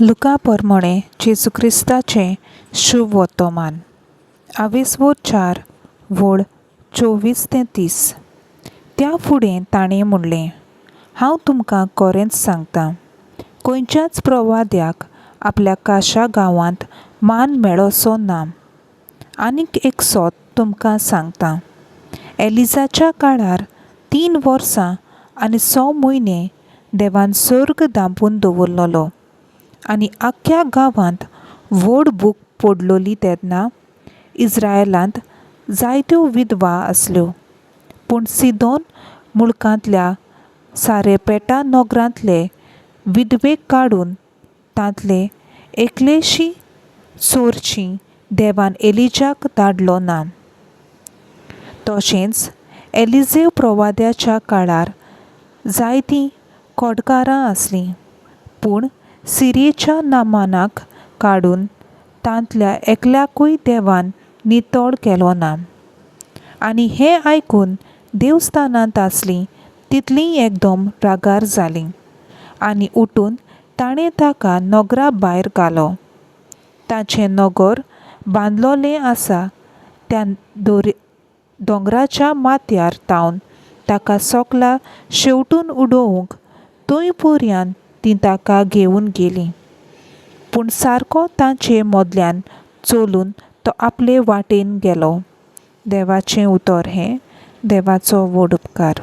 लुका प्रमाणे जेजू क्रिस्ताचें शुभ वर्तमान 4 व्हड 24 ते 30. त्या फुडें ताणें म्हणलें, हांव तुमकां खरेंच सांगतां, खंयच्याच प्रवाद्याक आपल्या काशा गांवांत मान मेळोसो ना. आनीक एक सोत तुमकां सांगतां, एलिजाच्या काळार 3 वर्सां आनी 6 म्हयने देवान सर्ग धांपून दवरलोलो आनी आख्ख्या गांवांत व्हड भूक पडलोली तेन्ना इस्रायेलांत जायत्यो विधवा आसल्यो. पूण सिदोन मुल्कांतल्या सारेपेटा नगरांतले विधवेक काडून तांतले एकलेशी चोरची देवान एलिजाक धाडलो ना. तशेंच एलिजेव प्रवाद्याच्या काळार जायतीं खोडकारां आसलीं, पूण सिरयेच्या नामानाक काडून तांतल्या एकल्याकूय देवान नितळ केलो ना. आनी हें आयकून देवस्थानांत आसलीं तितलींय एकदम रागार जालीं आनी उठून ताणें ताका नगरा भायर घालो. ताचें नगर बांदलोलें आसा त्या दोंगराच्या माथ्यार तावन ताका सकला शेवटून उडोवंक थंय पर्यंत तीं ताका घेवन गेलीं. पूण सारको तांचे मदल्यान चलून तो आपले वाटेन गेलो. देवाचें उतर हें. देवाचो व्हड उपकार.